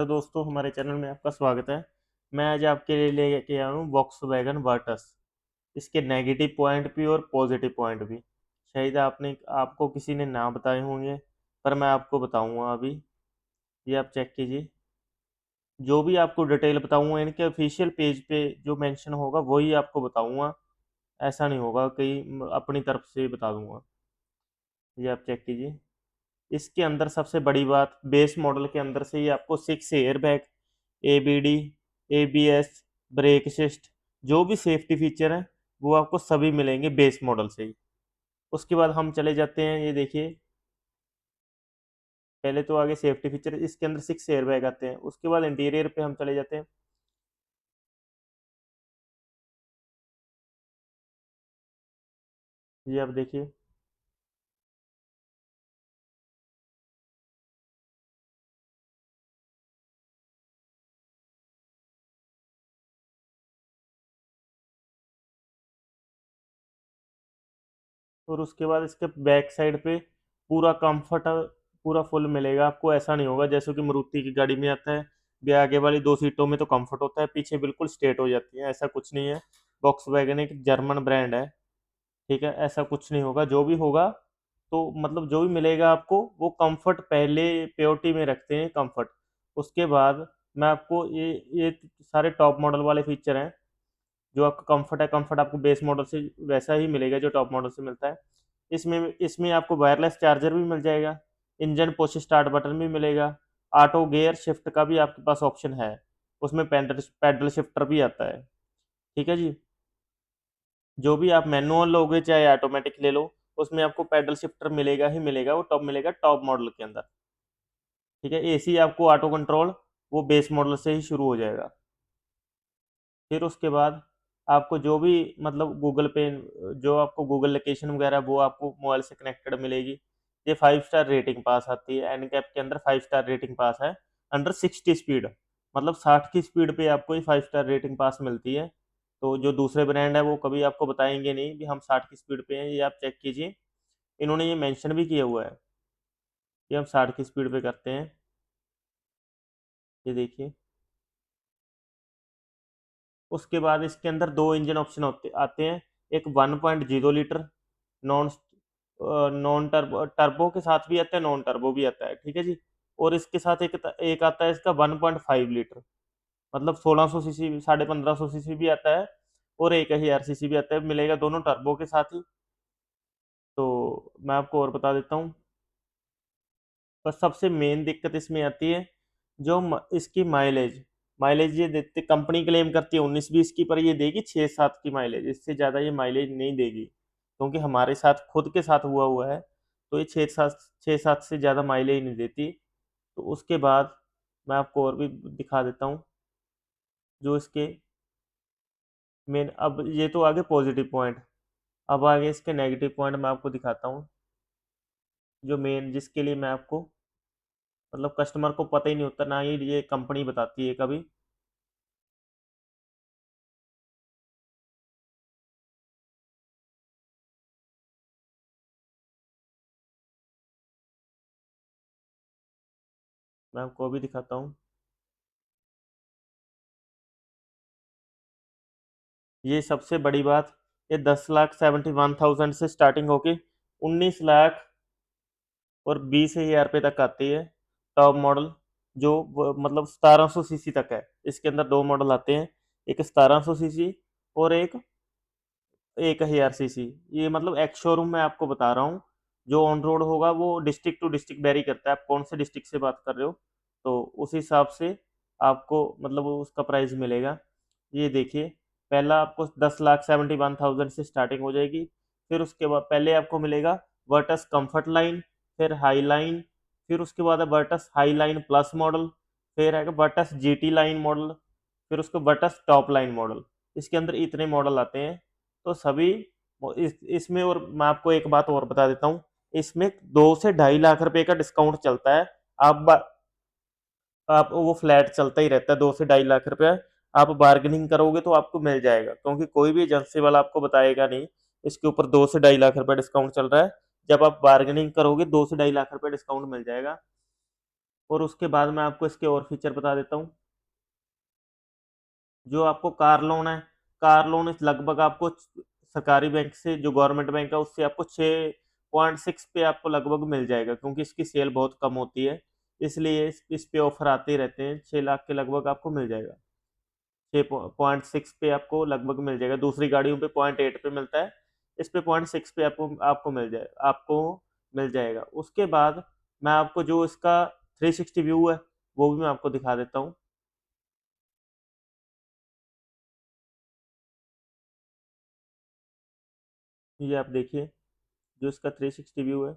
तो दोस्तों हमारे चैनल में आपका स्वागत है। मैं आज आपके लिए लेके आया हूँ वॉक्सवैगन वर्टस। इसके नेगेटिव पॉइंट भी और पॉजिटिव पॉइंट भी। शायद आपको किसी ने ना बताए होंगे, पर मैं आपको बताऊंगा अभी। ये आप चेक कीजिए। जो भी आपको डिटेल बताऊंगा इनके ऑफिशियल पेज पे जो मेंशन होगा वही आपको बताऊंगा। ऐसा नहीं होगा कहीं अपनी तरफ से बता दूंगा। ये आप चेक कीजिए। इसके अंदर सबसे बड़ी बात, बेस मॉडल के अंदर से ही आपको 6 air bag, ABD, ABS, brake assist, जो भी सेफ्टी फीचर हैं वो आपको सभी मिलेंगे बेस मॉडल से ही। उसके बाद हम चले जाते हैं, ये देखिए। पहले तो आगे सेफ्टी फीचर, इसके अंदर 6 एयर बैग आते हैं। उसके बाद इंटीरियर पे हम चले जाते हैं। ये आप देखिए। और उसके बाद इसके बैक साइड पे पूरा कंफर्ट पूरा फुल मिलेगा आपको। ऐसा नहीं होगा जैसे कि मारुति की गाड़ी में आता है भी आगे वाली 2 सीटों में तो कंफर्ट होता है, पीछे बिल्कुल स्ट्रेट हो जाती है। ऐसा कुछ नहीं है। वैगन एक जर्मन ब्रांड है, ठीक है। ऐसा कुछ नहीं होगा। जो भी होगा तो मतलब जो भी मिलेगा आपको वो कंफर्ट पहले प्रायोरिटी में रखते हैं, कंफर्ट। उसके बाद मैं आपको ये सारे टॉप मॉडल वाले फीचर हैं। जो आपका कंफर्ट है, कंफर्ट आपको बेस मॉडल से वैसा ही मिलेगा जो टॉप मॉडल से मिलता है। इसमें इसमें आपको वायरलेस चार्जर भी मिल जाएगा। इंजन पुश स्टार्ट बटन भी मिलेगा। ऑटो गियर शिफ्ट का भी आपके पास ऑप्शन है। उसमें पैडल पैडल शिफ्टर भी आता है, ठीक है जी। जो भी आप मैनुअल लोगे चाहे ऑटोमेटिक ले लो, उसमें आपको पैडल शिफ्टर मिलेगा ही मिलेगा। वो टॉप मिलेगा टॉप मॉडल के अंदर, ठीक है। एसी आपको ऑटो कंट्रोल वो बेस मॉडल से ही शुरू हो जाएगा। फिर उसके बाद आपको जो भी मतलब गूगल पे, जो आपको गूगल लोकेशन वगैरह वो आपको मोबाइल से कनेक्टेड मिलेगी। ये 5 स्टार रेटिंग पास आती है। एन कैप के अंदर 5 स्टार रेटिंग पास है। अंडर 60 स्पीड, मतलब 60 की स्पीड पे आपको ये 5 स्टार रेटिंग पास मिलती है। तो जो दूसरे ब्रांड है वो कभी आपको बताएंगे नहीं कि हम 60 की स्पीड पे हैं। ये आप चेक कीजिए, इन्होंने ये मेंशन भी किया हुआ है कि हम 60 की स्पीड पे करते हैं। ये देखिए। उसके बाद इसके अंदर दो इंजन ऑप्शन होते आते हैं। एक 1.0 litre non non turbo, turbo के साथ भी आता है, नॉन टर्बो भी आता है, ठीक है जी। और इसके साथ एक आता है इसका 1.5 लीटर, मतलब 1600 सीसी, 1550 सीसी भी आता है। और 1000 सीसी भी आता है, मिलेगा दोनों टर्बो के साथ ही। तो मैं आपको और बता देता हूँ। बस सबसे मेन दिक्कत इसमें आती है जो इसकी माइलेज। माइलेज ये देते, कंपनी क्लेम करती है 19-20 की, पर ये देगी 6-7 की माइलेज। इससे ज़्यादा ये माइलेज नहीं देगी, क्योंकि हमारे साथ खुद के साथ हुआ है। तो ये 6-7 से ज़्यादा माइलेज नहीं देती। तो उसके बाद मैं आपको और भी दिखा देता हूँ जो इसके मेन। अब ये तो आगे पॉजिटिव पॉइंट, अब आगे इसके नेगेटिव पॉइंट मैं आपको दिखाता हूँ। जो मेन जिसके लिए मैं आपको मतलब कस्टमर को पता ही नहीं होता, ना ही ये कंपनी बताती है कभी। मैं आपको अभी दिखाता हूँ। ये सबसे बड़ी बात, ये 10,71,000 से स्टार्टिंग होके 19 लाख और 20,000 रुपये तक आती है टॉप मॉडल। जो मतलब 1700 सीसी तक है। इसके अंदर दो मॉडल आते हैं, एक 1700 सीसी और एक 1000 सीसी। ये मतलब एक्स शोरूम में आपको बता रहा हूँ। जो ऑन रोड होगा वो डिस्ट्रिक्ट टू डिस्ट्रिक्ट वेरी करता है, आप कौन से डिस्ट्रिक्ट से बात कर रहे हो, तो उस हिसाब से आपको मतलब उसका प्राइस मिलेगा। ये देखिए। पहला आपको 10,71,000 से स्टार्टिंग हो जाएगी। फिर उसके बाद पहले आपको मिलेगा वर्टस कंफर्ट लाइन, फिर हाई लाइन, फिर उसके बाद है Virtus high line plus model, फिर है वर्टस जीटी लाइन मॉडल, फिर उसको वर्टस टॉप लाइन मॉडल। इसके अंदर इतने मॉडल आते हैं। तो सभी इसमें, और मैं आपको एक बात और बता देता हूँ। इसमें 2 से 2.5 लाख रुपए का डिस्काउंट चलता है। आप आप वो फ्लैट चलता ही रहता है, 2 से 2.5 लाख रुपया। आप बार्गेनिंग करोगे तो आपको मिल जाएगा, क्योंकि कोई भी एजेंसी वाला आपको बताएगा नहीं इसके ऊपर 2 से 2.5 लाख रुपया डिस्काउंट चल रहा है। जब आप बार्गेनिंग करोगे 2 से 2.5 लाख रुपया डिस्काउंट मिल जाएगा। और उसके बाद मैं आपको इसके और फीचर बता देता हूँ। जो आपको कार लोन है, कार लोन इस लगभग आपको सरकारी बैंक से, जो गवर्नमेंट बैंक है उससे आपको 6.6 पे आपको लगभग मिल जाएगा, क्योंकि इसकी सेल बहुत कम होती है, इसलिए इस पे ऑफर आते ही रहते हैं। 6 लाख के लगभग आपको मिल जाएगा, 6.6 पे आपको लगभग मिल जाएगा। दूसरी गाड़ियों पे 0.8 पे मिलता है, इस पे 0.6 पे आपको आपको मिल जाएगा। उसके बाद मैं आपको जो इसका 360 व्यू है वो भी मैं आपको दिखा देता हूँ। ये आप देखिए, जो इसका 360 व्यू है,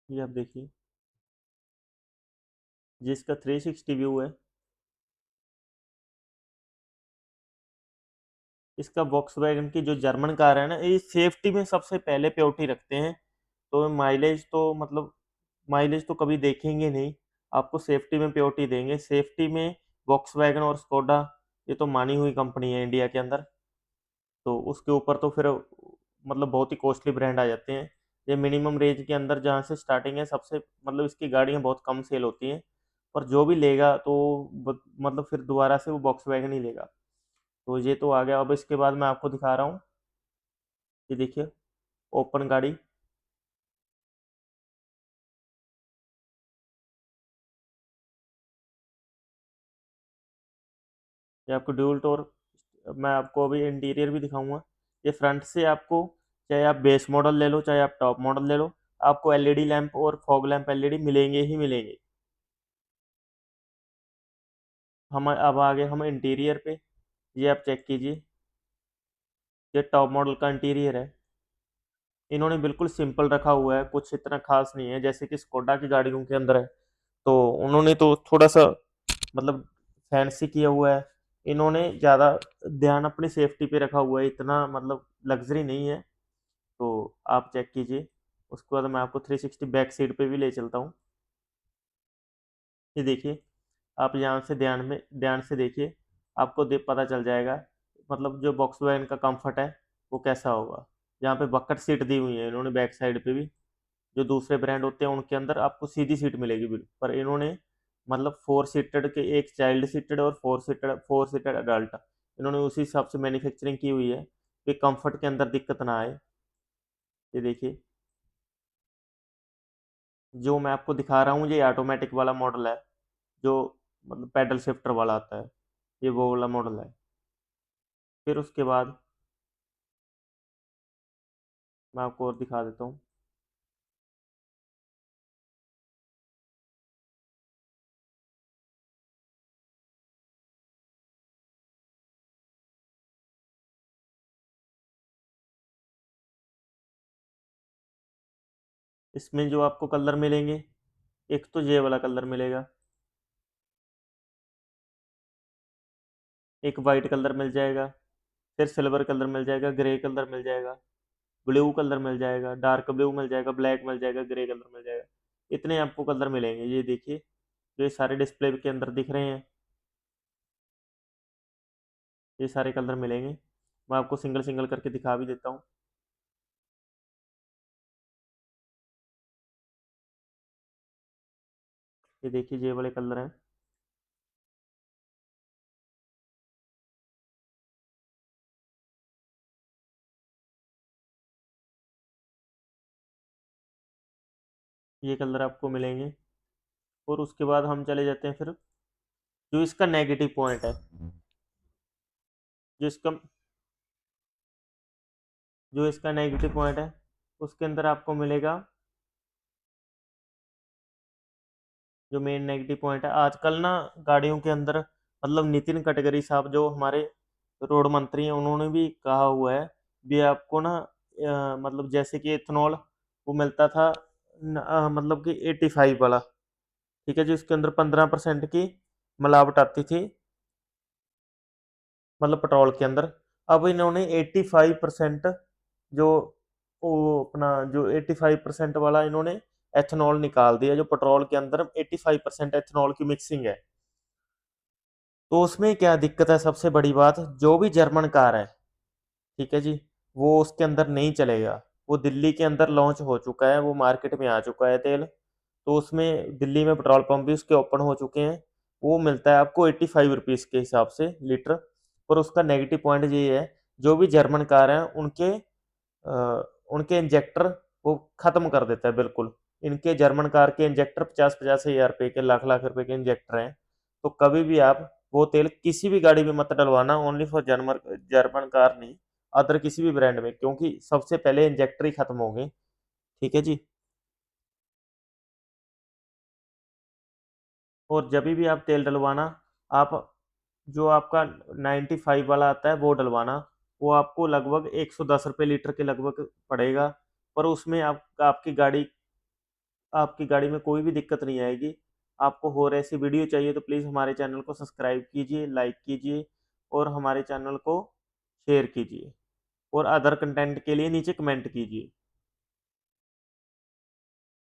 ये आप देखिए, जिसका 360 व्यू है, इसका वॉक्सवैगन की जो जर्मन कार है ना, ये सेफ्टी में सबसे पहले प्रायोरिटी रखते हैं। तो माइलेज तो कभी देखेंगे नहीं, आपको सेफ्टी में प्रायोरिटी देंगे। सेफ्टी में वॉक्सवैगन और स्कोडा, ये तो मानी हुई कंपनी है इंडिया के अंदर। तो उसके ऊपर तो फिर बहुत ही कॉस्टली ब्रांड आ जाते हैं। ये मिनिमम रेंज के अंदर जहाँ से स्टार्टिंग है, सबसे इसकी गाड़ियाँ बहुत कम सेल होती हैं। पर जो भी लेगा तो फिर दोबारा से वो वॉक्सवैगन ही लेगा। तो ये तो आ गया। अब इसके बाद मैं आपको दिखा रहा हूँ, ये देखिए, ओपन गाड़ी। ये आपको ड्यूल टोर, मैं आपको अभी इंटीरियर भी दिखाऊंगा। ये फ्रंट से आपको, चाहे आप बेस मॉडल ले लो चाहे आप टॉप मॉडल ले लो, आपको एलईडी लैंप और फॉग लैंप एलईडी मिलेंगे ही मिलेंगे। हम अब आगे हम इंटीरियर पे, ये आप चेक कीजिए, ये टॉप मॉडल का इंटीरियर है। इन्होंने बिल्कुल सिंपल रखा हुआ है, कुछ इतना खास नहीं है जैसे कि स्कोडा की गाड़ियों के अंदर है। तो उन्होंने तो थोड़ा सा मतलब फैंसी किया हुआ है। इन्होंने ज़्यादा ध्यान अपनी सेफ्टी पे रखा हुआ है, इतना लग्जरी नहीं है। तो आप चेक कीजिए। उसके बाद मैं आपको 360 बैक साइड पे भी ले चलता हूँ। ये देखिए, आप यहाँ से ध्यान से देखिए, आपको पता चल जाएगा जो बॉक्स वैगन का कंफर्ट है वो कैसा होगा। यहाँ पे बकेट सीट दी हुई है इन्होंने बैक साइड पे भी। जो दूसरे ब्रांड होते हैं उनके अंदर आपको सीधी सीट मिलेगी बिल्कुल, पर इन्होंने 4 सीटेड के, एक चाइल्ड सीटेड और 4 सीटेड अडल्ट, इन्होंने उसी हिसाब से मैन्युफैक्चरिंग की हुई है कि कंफर्ट के अंदर दिक्कत ना आए। ये देखिए, जो मैं आपको दिखा रहा हूँ ये ऑटोमेटिक वाला मॉडल है, जो पैडल शिफ्टर वाला आता है, ये वो वाला मॉडल है। फिर उसके बाद मैं आपको और दिखा देता हूँ। इसमें जो आपको कलर मिलेंगे, एक तो ये वाला कलर मिलेगा, एक वाइट कलर मिल जाएगा, फिर सिल्वर कलर मिल जाएगा, ग्रे कलर मिल जाएगा, ब्लू कलर मिल जाएगा, डार्क ब्लू मिल जाएगा, ब्लैक मिल जाएगा, ग्रे कलर मिल जाएगा। इतने आपको कलर मिलेंगे। ये देखिए, जो ये सारे डिस्प्ले के अंदर दिख रहे हैं, ये सारे कलर मिलेंगे। मैं आपको सिंगल सिंगल करके दिखा भी देता हूँ। ये देखिए, ये वाले कलर हैं। ये कलर आपको मिलेंगे। और उसके बाद हम चले जाते हैं फिर, जो इसका नेगेटिव पॉइंट है, जो इसका जो इसका नेगेटिव पॉइंट है, उसके अंदर आपको मिलेगा, जो मेन नेगेटिव पॉइंट है आजकल ना गाड़ियों के अंदर, नितिन गडकरी साहब जो हमारे रोड मंत्री हैं, उन्होंने भी कहा हुआ है भी आपको ना जैसे कि इथेनॉल वो मिलता था कि 85 वाला, ठीक है, जो इसके अंदर 15% की मिलावट आती थी, पेट्रोल के अंदर। अब इन्होंने 85% जो वो अपना जो 85% वाला इन्होंने एथेनॉल निकाल दिया, जो पेट्रोल के अंदर 85% एथेनॉल की मिक्सिंग है। तो उसमें क्या दिक्कत है, सबसे बड़ी बात, जो भी जर्मन कार है, ठीक है जी, वो उसके अंदर नहीं चलेगा। वो दिल्ली के अंदर लॉन्च हो चुका है, वो मार्केट में आ चुका है तेल। तो उसमें दिल्ली में पेट्रोल पंप भी उसके ओपन हो चुके हैं। वो मिलता है आपको 85 रुपीज़ के हिसाब से लीटर। पर उसका नेगेटिव पॉइंट ये है, जो भी जर्मन कार हैं उनके इंजेक्टर वो ख़त्म कर देता है बिल्कुल। इनके जर्मन कार के इंजेक्टर 50-50 हज़ार रुपए के, लाख-लाख रुपए के इंजेक्टर हैं। तो कभी भी आप वो तेल किसी भी गाड़ी में मत डलवाना, only for German German car नहीं, अदर किसी भी ब्रांड में, क्योंकि सबसे पहले इंजेक्टर ही ख़त्म होंगे। ठीक है जी। और जभी भी आप तेल डलवाना, आप जो आपका 95 वाला आता है वो डलवाना। वो आपको लगभग 110 रुपये लीटर के लगभग पड़ेगा। पर उसमें आपकी गाड़ी में कोई भी दिक्कत नहीं आएगी। आपको और ऐसी वीडियो चाहिए तो प्लीज़ हमारे चैनल को सब्सक्राइब कीजिए, लाइक कीजिए और हमारे चैनल को शेयर कीजिए, और अदर कंटेंट के लिए नीचे कमेंट कीजिए।